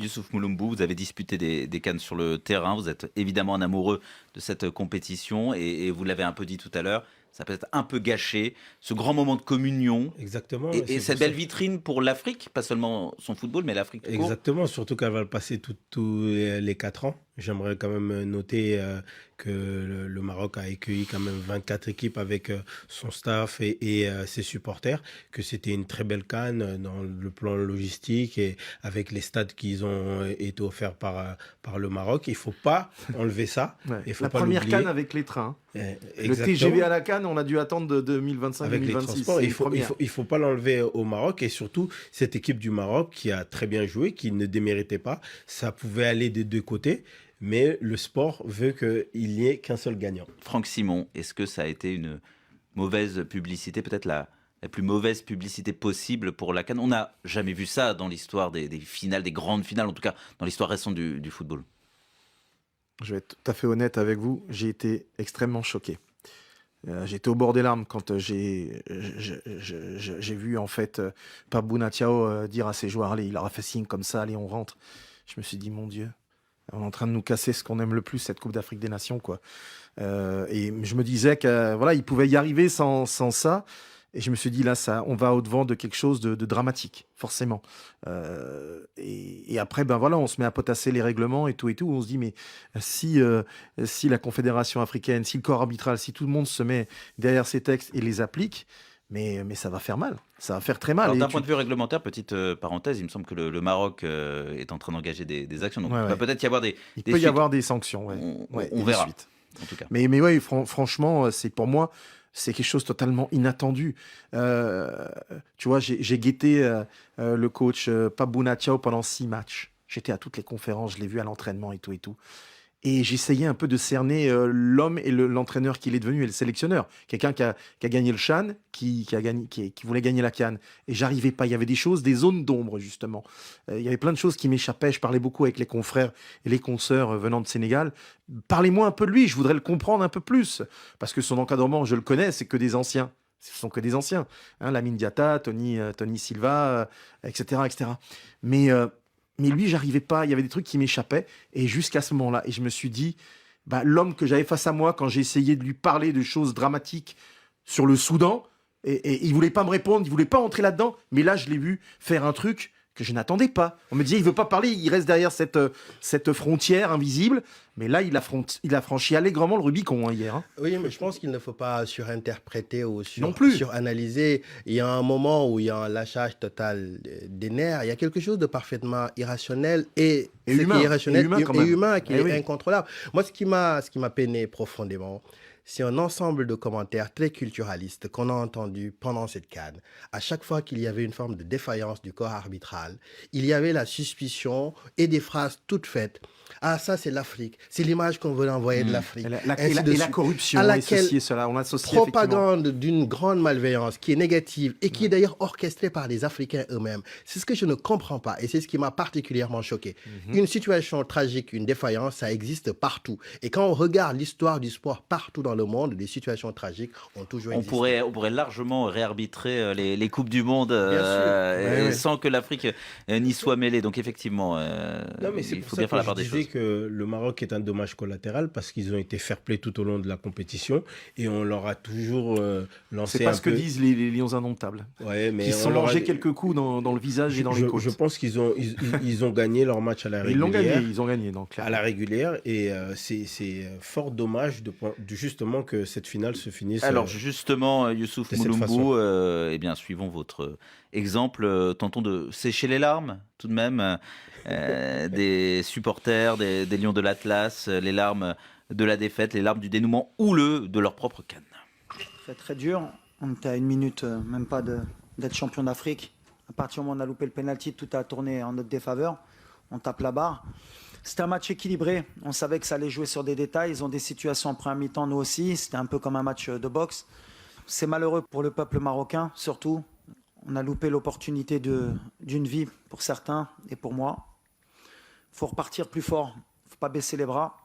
Youssouf Mouloumbou, vous avez disputé des CAN sur le terrain, vous êtes évidemment un amoureux de cette compétition et vous l'avez un peu dit tout à l'heure, ça peut être un peu gâché, ce grand moment de communion. Exactement. Et cette belle vitrine pour l'Afrique, pas seulement son football, mais l'Afrique tout court. Exactement, surtout qu'elle va le passer tous les 4 ans. J'aimerais quand même noter que le Maroc a accueilli quand même 24 équipes avec son staff et ses supporters, que c'était une très belle CAN dans le plan logistique et avec les stades qui ont été offerts par le Maroc. Il ne faut pas enlever ça. Ouais. Il faut La pas première l'oublier. CAN avec les trains. Le Exactement. TGV à la CAN, on a dû attendre de 2025-2026. Avec les transports, il faut pas l'enlever au Maroc et surtout cette équipe du Maroc qui a très bien joué, qui ne déméritait pas. Ça pouvait aller des deux côtés, mais le sport veut qu'il n'y ait qu'un seul gagnant. Franck Simon, est-ce que ça a été une mauvaise publicité, peut-être la plus mauvaise publicité possible pour la CAN? On n'a jamais vu ça dans l'histoire des finales, des grandes finales, en tout cas dans l'histoire récente du football. Je vais être tout à fait honnête avec vous, j'ai été extrêmement choqué. J'étais au bord des larmes quand j'ai vu en fait Pape Bouna Thiaw dire à ses joueurs, allez, il leur a fait signe comme ça, allez, on rentre. Je me suis dit, mon Dieu, on est en train de nous casser ce qu'on aime le plus, cette Coupe d'Afrique des Nations, quoi. Et je me disais que voilà, il pouvait y arriver sans ça. Et je me suis dit, là, on va au-devant de quelque chose de dramatique, forcément. Et après, ben voilà, on se met à potasser les règlements et tout. On se dit, mais si la Confédération africaine, si le corps arbitral, si tout le monde se met derrière ces textes et les applique, mais ça va faire mal. Ça va faire très mal. Alors, d'un point de vue réglementaire, petite parenthèse, il me semble que le Maroc est en train d'engager des actions. Donc, il va peut-être y avoir il peut y avoir des sanctions. On verra, en tout cas. Mais ouais, franchement, c'est pour moi... C'est quelque chose de totalement inattendu. Tu vois, j'ai guetté le coach Pape Bouna Thiaw pendant 6 matchs. J'étais à toutes les conférences, je l'ai vu à l'entraînement et tout. Et j'essayais un peu de cerner l'homme et l'entraîneur qu'il est devenu et le sélectionneur. Quelqu'un qui a gagné le CHAN, qui voulait gagner la CAN. Et j'arrivais pas. Il y avait des choses, des zones d'ombre, justement. Il y avait plein de choses qui m'échappaient. Je parlais beaucoup avec les confrères et les consoeurs venant de Sénégal. Parlez-moi un peu de lui. Je voudrais le comprendre un peu plus. Parce que son encadrement, je le connais, c'est que des anciens. Ce sont que des anciens. Lamine Diatta, Tony Silva, etc. Mais lui, j'arrivais pas. Il y avait des trucs qui m'échappaient. Et jusqu'à ce moment-là, et je me suis dit, l'homme que j'avais face à moi, quand j'ai essayé de lui parler de choses dramatiques sur le Soudan, et il voulait pas me répondre, il voulait pas entrer là-dedans. Mais là, je l'ai vu faire un truc que je n'attendais pas. On me disait, il veut pas parler, il reste derrière cette frontière invisible. Mais là, il a franchi allègrement le Rubicon hier. Oui, mais je pense qu'il ne faut pas surinterpréter ou suranalyser. Il y a un moment où il y a un lâchage total des nerfs. Il y a quelque chose de parfaitement irrationnel et humain, qui est incontrôlable. Moi, ce qui m'a peiné profondément, c'est un ensemble de commentaires très culturalistes qu'on a entendus pendant cette CAN. À chaque fois qu'il y avait une forme de défaillance du corps arbitral, il y avait la suspicion et des phrases toutes faites. Ah, ça, c'est l'Afrique. C'est l'image qu'on veut envoyer de l'Afrique. Et la corruption, à laquelle on associe propagande d'une grande malveillance qui est négative et qui est d'ailleurs orchestrée par les Africains eux-mêmes. C'est ce que je ne comprends pas et c'est ce qui m'a particulièrement choqué. Une situation tragique, une défaillance, ça existe partout. Et quand on regarde l'histoire du sport partout dans le monde, des situations tragiques ont toujours existé. On pourrait largement réarbitrer les Coupes du Monde sans que l'Afrique n'y soit mêlée. Donc effectivement, il faut bien faire la part des choses. Que le Maroc est un dommage collatéral parce qu'ils ont été fair-play tout au long de la compétition et on leur a toujours lancé c'est pas ce que disent les lions indomptables. Ouais, mais ils se sont mangés quelques coups dans le visage et dans les côtes. Je pense qu'ils ont gagné leur match à la régulière. Ils ont gagné donc, à la régulière et c'est fort dommage justement que cette finale se finisse. Alors justement, Youssouf Mouloumbou, suivons votre exemple. Tentons de sécher les larmes tout de même. Des supporters, des Lions de l'Atlas, les larmes de la défaite, les larmes du dénouement houleux de leur propre CAN. C'est très dur. On était à 1 minute, même pas d'être champion d'Afrique. À partir du moment où on a loupé le pénalty, tout a tourné en notre défaveur. On tape la barre. C'était un match équilibré. On savait que ça allait jouer sur des détails. Ils ont des situations en première mi-temps, nous aussi. C'était un peu comme un match de boxe. C'est malheureux pour le peuple marocain, surtout. On a loupé l'opportunité d'une vie pour certains et pour moi. Il faut repartir plus fort, il ne faut pas baisser les bras.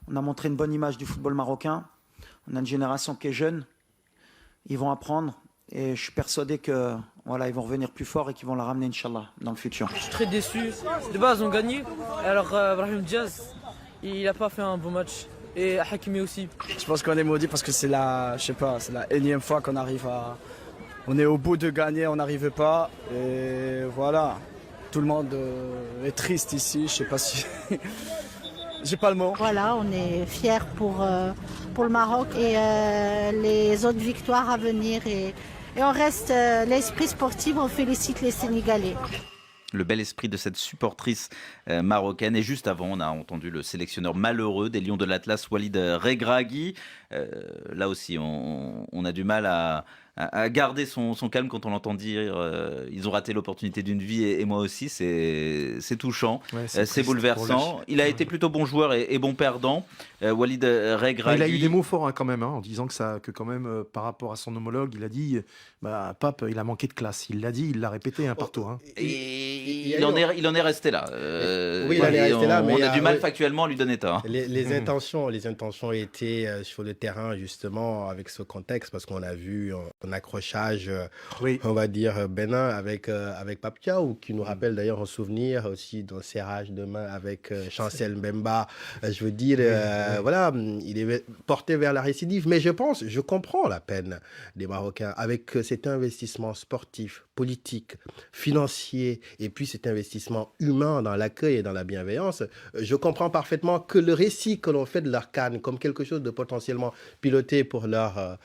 On a montré une bonne image du football marocain. On a une génération qui est jeune. Ils vont apprendre et je suis persuadé qu'en voilà, ils vont revenir plus forts et qu'ils vont la ramener, Inch'Allah, dans le futur. Je suis très déçu. De base, on gagnait. Alors, Brahim Diaz, il n'a pas fait un bon match. Et Hakimi aussi. Je pense qu'on est maudit parce que c'est la énième fois qu'on arrive à... On est au bout de gagner, on n'arrive pas. Et voilà, tout le monde est triste ici. Je sais pas si... J'ai pas le mot. Voilà, on est fiers pour le Maroc et les autres victoires à venir. Et on reste l'esprit sportif, on félicite les Sénégalais. Le bel esprit de cette supportrice marocaine. Et juste avant, on a entendu le sélectionneur malheureux des Lions de l'Atlas, Walid Regragui. Là aussi, on a du mal à garder son calme quand on l'entend dire ils ont raté l'opportunité d'une vie et moi aussi, c'est touchant, ouais, c'est bouleversant. Il a été plutôt bon joueur et bon perdant, Walid Regragui. Il a eu des mots forts quand même, en disant que quand même par rapport à son homologue, il a dit Pape, il a manqué de classe. Il l'a dit, il l'a répété partout. Et il en est resté là. Oui, il en est resté là, mais on a du mal factuellement à lui donner tort. Les intentions étaient sur le terrain justement avec ce contexte, parce qu'on a vu un accrochage, on va dire, bénin avec Pape Thiaw, qui nous rappelle d'ailleurs un souvenir aussi d'un serrage de main avec Chancel Mbemba. Je veux dire, voilà, il est porté vers la récidive. Mais je comprends la peine des Marocains avec cet investissement sportif, politique, financier, et puis cet investissement humain dans l'accueil et dans la bienveillance. Je comprends parfaitement que le récit que l'on fait de leur CAN comme quelque chose de potentiellement piloté pour leur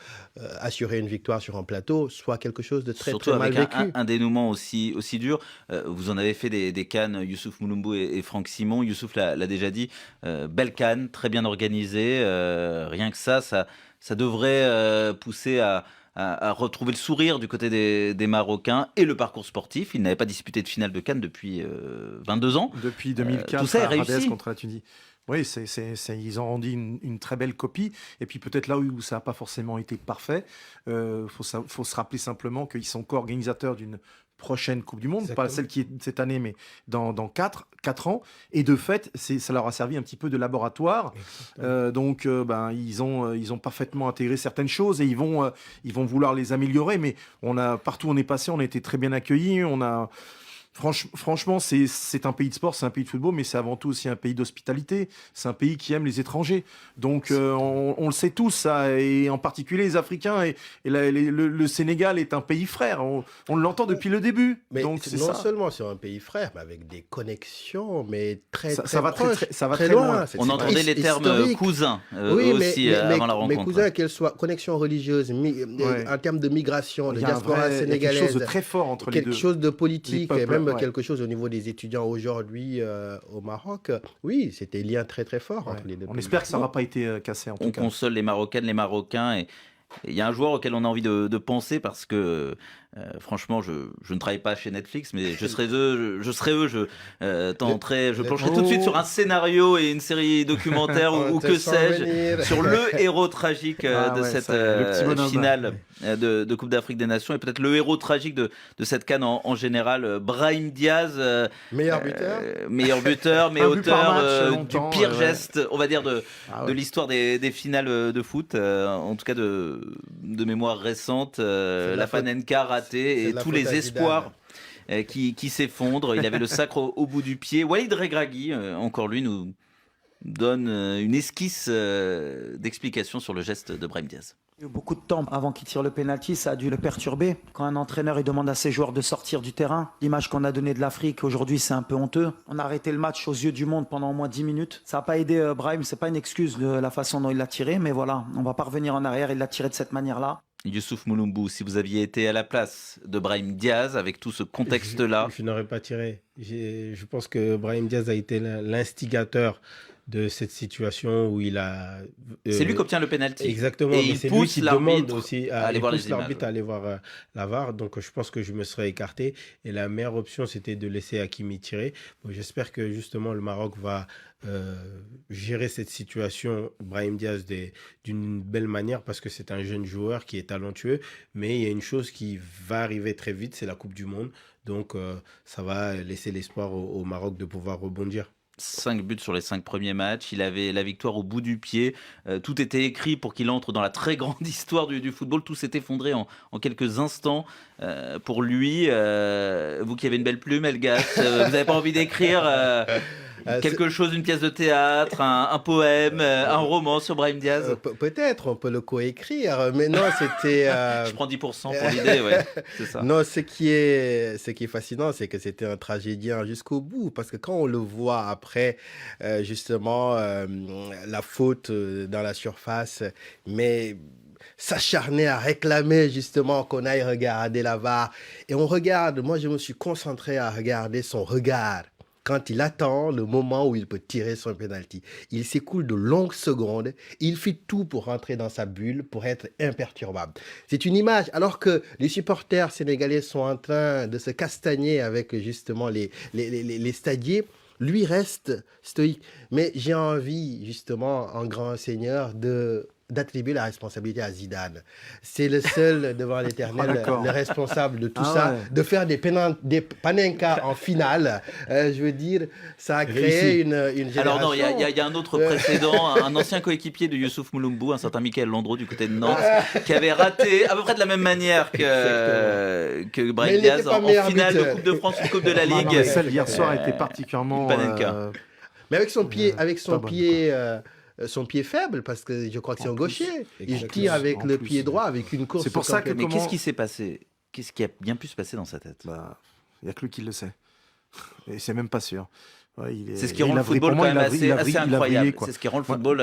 assurer une victoire sur un plateau soit quelque chose de très, surtout très mal avec vécu. un dénouement aussi dur. Vous en avez fait des CAN, Youssouf Moulombou et Franck Simon. Youssouf l'a déjà dit, belle CAN, très bien organisée. Rien que ça devrait pousser à retrouver le sourire du côté des Marocains et le parcours sportif. Ils n'avaient pas disputé de finale de CAN depuis 22 ans. Depuis 2004, tout ça est réussi contre la Tunisie. Oui, ils ont rendu une très belle copie. Et puis peut-être là où ça n'a pas forcément été parfait, faut se rappeler simplement qu'ils sont co-organisateurs d'une prochaine Coupe du Monde, exactement. Pas celle qui est cette année, mais dans 4 ans. Et de fait, ça leur a servi un petit peu de laboratoire. Donc, ils ont parfaitement intégré certaines choses et ils vont vouloir les améliorer. Mais partout où on est passé, on a été très bien accueillis. Franchement, c'est un pays de sport, c'est un pays de football, mais c'est avant tout aussi un pays d'hospitalité. C'est un pays qui aime les étrangers. Donc, on le sait tous, ça, et en particulier les Africains. Et le Sénégal est un pays frère. On l'entend depuis le début. Mais donc, non seulement c'est un pays frère, mais avec des connexions, mais très proches, ça va très loin. On entendait les termes cousins aussi avant la rencontre. Mais cousins, qu'elles soient connexions religieuses, en termes de migration, de diaspora sénégalaise. Il y a quelque chose de très fort entre les deux. Quelque chose de politique, et même quelque chose au niveau des étudiants aujourd'hui au Maroc. Oui, c'était un lien très très fort entre les deux. On espère que ça n'aura pas été cassé en tout cas. On console les Marocaines, les Marocains, et il y a un joueur auquel on a envie de penser parce que franchement, je ne travaille pas chez Netflix, mais je serais eux, je plancherai tout de suite sur un scénario et une série documentaire ou que sais-je, sur le héros tragique de cette finale de Coupe d'Afrique des Nations, et peut-être le héros tragique de cette CAN en général, Brahim Diaz, meilleur buteur, mais auteur du pire geste, on va dire, de l'histoire des finales de foot, en tout cas de mémoire récente, la Panenka ratée et tous les espoirs qui s'effondrent. Il avait le sacre au bout du pied. Walid Regragui, encore lui, nous donne une esquisse d'explication sur le geste de Brahim Diaz. Il y a eu beaucoup de temps avant qu'il tire le pénalty, ça a dû le perturber. Quand un entraîneur il demande à ses joueurs de sortir du terrain, l'image qu'on a donnée de l'Afrique aujourd'hui, c'est un peu honteux. On a arrêté le match aux yeux du monde pendant au moins 10 minutes. Ça n'a pas aidé Brahim, c'est pas une excuse de la façon dont il l'a tiré, mais voilà, on va pas revenir en arrière, il l'a tiré de cette manière-là. Youssouf Moulombou, si vous aviez été à la place de Brahim Diaz avec tout ce contexte-là... Je n'aurais pas tiré. Je pense que Brahim Diaz a été l'instigateur de cette situation où il a... c'est lui qui obtient le pénalty. Exactement, et mais il c'est lui pousse qui l'arbitre demande aussi à aller voir les images. L'arbitre à aller voir la VAR, donc je pense que je me serais écarté. Et la meilleure option, c'était de laisser Hakimi tirer. Bon, j'espère que justement le Maroc va gérer cette situation, Brahim Diaz, d'une belle manière, parce que c'est un jeune joueur qui est talentueux. Mais il y a une chose qui va arriver très vite, c'est la Coupe du Monde. Donc ça va laisser l'espoir au Maroc de pouvoir rebondir. 5 buts sur les 5 premiers matchs. Il avait la victoire au bout du pied. Tout était écrit pour qu'il entre dans la très grande histoire du football. Tout s'est effondré en quelques instants pour lui. Vous qui avez une belle plume, Elgas, vous n'avez pas envie d'écrire quelque chose, une pièce de théâtre, un poème, un roman sur Brahim Diaz? Peut-être, on peut le coécrire, mais non, c'était... Je prends 10% pour l'idée, ouais, c'est ça. Non, ce qui est fascinant, c'est que c'était un tragédien jusqu'au bout, parce que quand on le voit après, justement, la faute dans la surface, mais s'acharner à réclamer justement qu'on aille regarder la VAR. Et on regarde, moi je me suis concentré à regarder son regard quand il attend le moment où il peut tirer son penalty. Il s'écoule de longues secondes, il fait tout pour rentrer dans sa bulle, pour être imperturbable. C'est une image, alors que les supporters sénégalais sont en train de se castagner avec justement les stadiers, lui reste stoïque. Mais j'ai envie, justement, en grand seigneur, d'attribuer la responsabilité à Zidane. C'est le seul devant l'éternel, le responsable de tout ça, de faire des Panenka en finale. Je veux dire, ça a créé une génération. Alors non, il y a un autre précédent, un ancien coéquipier de Youssouf Moulombou, un certain Michael Landreau du côté de Nantes, qui avait raté à peu près de la même manière que Brahim Diaz en finale de Coupe de France ou Coupe de la Ligue. Non, celle hier soir était particulièrement... Mais avec son pied faible, parce que je crois que c'est un gaucher. Il tire avec le pied droit, avec une course. C'est pour ça que... Mais qu'est-ce qui s'est passé? Qu'est-ce qui a bien pu se passer dans sa tête? Il n'y a que lui qui le sait. Et c'est même pas sûr. Ouais, c'est ce qui rend le football quand même assez incroyable. C'est ce qui rend le football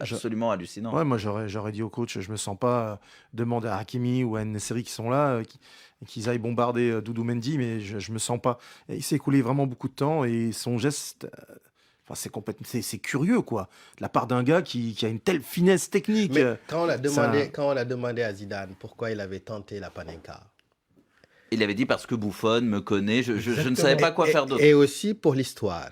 absolument hallucinant. Ouais, moi, j'aurais dit au coach, je me sens pas demander à Hakimi ou à Nesseri qui sont là, qu'ils aillent bombarder Doudou Mendy, mais je me sens pas. Et il s'est écoulé vraiment beaucoup de temps et son geste... c'est curieux, quoi, de la part d'un gars qui a une telle finesse technique. Mais quand on a demandé à Zidane pourquoi il avait tenté la Panenka, il avait dit parce que Buffon me connaît, je ne savais pas quoi faire d'autre. Et aussi pour l'histoire.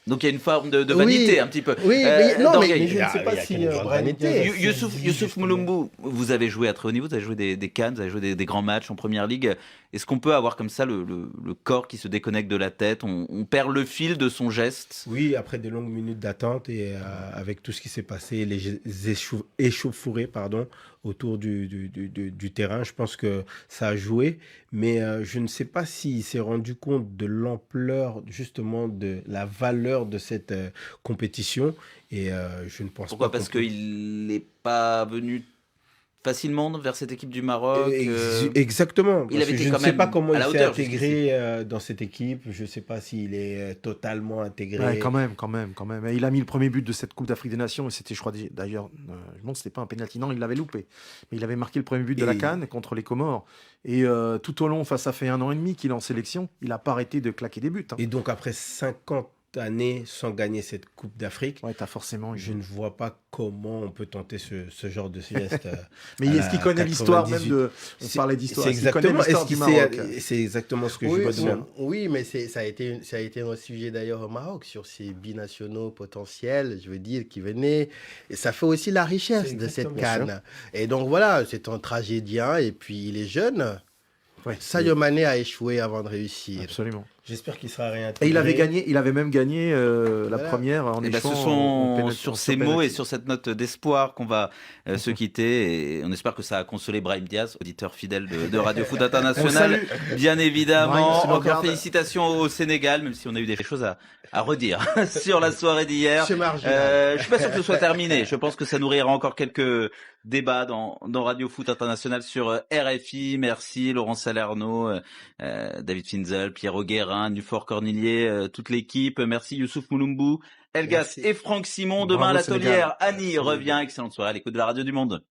Donc il y a une forme de vanité un petit peu. Oui, mais je ne sais pas si vanité. Youssouf Moulombou, vous avez joué à très haut niveau, vous avez joué des CAN, vous avez joué des grands matchs en première ligue. Est-ce qu'on peut avoir comme ça le corps qui se déconnecte de la tête, on perd le fil de son geste? Oui, après de longues minutes d'attente et avec tout ce qui s'est passé, les échauffourées autour du terrain, je pense que ça a joué. Mais je ne sais pas s'il s'est rendu compte de l'ampleur, justement, de la valeur de cette compétition. Et je ne pense Pourquoi pas. Parce qu'il n'est pas venu facilement vers cette équipe du Maroc. Exactement. Je ne sais pas comment il s'est intégré dans cette équipe. Je ne sais pas s'il est totalement intégré. Ouais, quand même. Et il a mis le premier but de cette Coupe d'Afrique des Nations. Et c'était, je crois, d'ailleurs, je me demande si c'était pas un pénalty. Non, il l'avait loupé. Mais il avait marqué le premier but de la CAN contre les Comores. Et tout au long, ça fait 1 an et demi qu'il est en sélection. Il n'a pas arrêté de claquer des buts. Et donc, après 50 années sans gagner cette Coupe d'Afrique, je ne vois pas comment on peut tenter ce genre de geste. Mais est-ce qu'il connaît l'histoire même de... On parlait d'histoire. C'est exactement ce que je veux dire. Oui, mais ça a été un sujet d'ailleurs au Maroc sur ces binationaux potentiels, je veux dire, qui venaient. Et ça fait aussi la richesse de cette CAN. Et donc voilà, c'est un tragédien et puis il est jeune. Sadio Mané a échoué avant de réussir. Absolument. J'espère qu'il sera réintégré. Et il avait même gagné la première en échouant. Ce sont sur ces mots et sur cette note d'espoir qu'on va se quitter. Et on espère que ça a consolé Brahim Diaz, auditeur fidèle de Radio Foot International. Bien évidemment. Encore félicitations au Sénégal, même si on a eu des choses à redire sur la soirée d'hier. Je suis pas sûr que ce soit terminé. Je pense que ça nourrira encore quelques débats dans Radio Foot International sur RFI. Merci Laurent Salerno, David Finzel, Pierre Auguerin, Nufor Cornilier, toute l'équipe. Merci Youssouf Moulombou, Elgas et Franck Simon. Demain à l'Atelière, Annie revient. Excellente soirée à l'écoute de la Radio du Monde.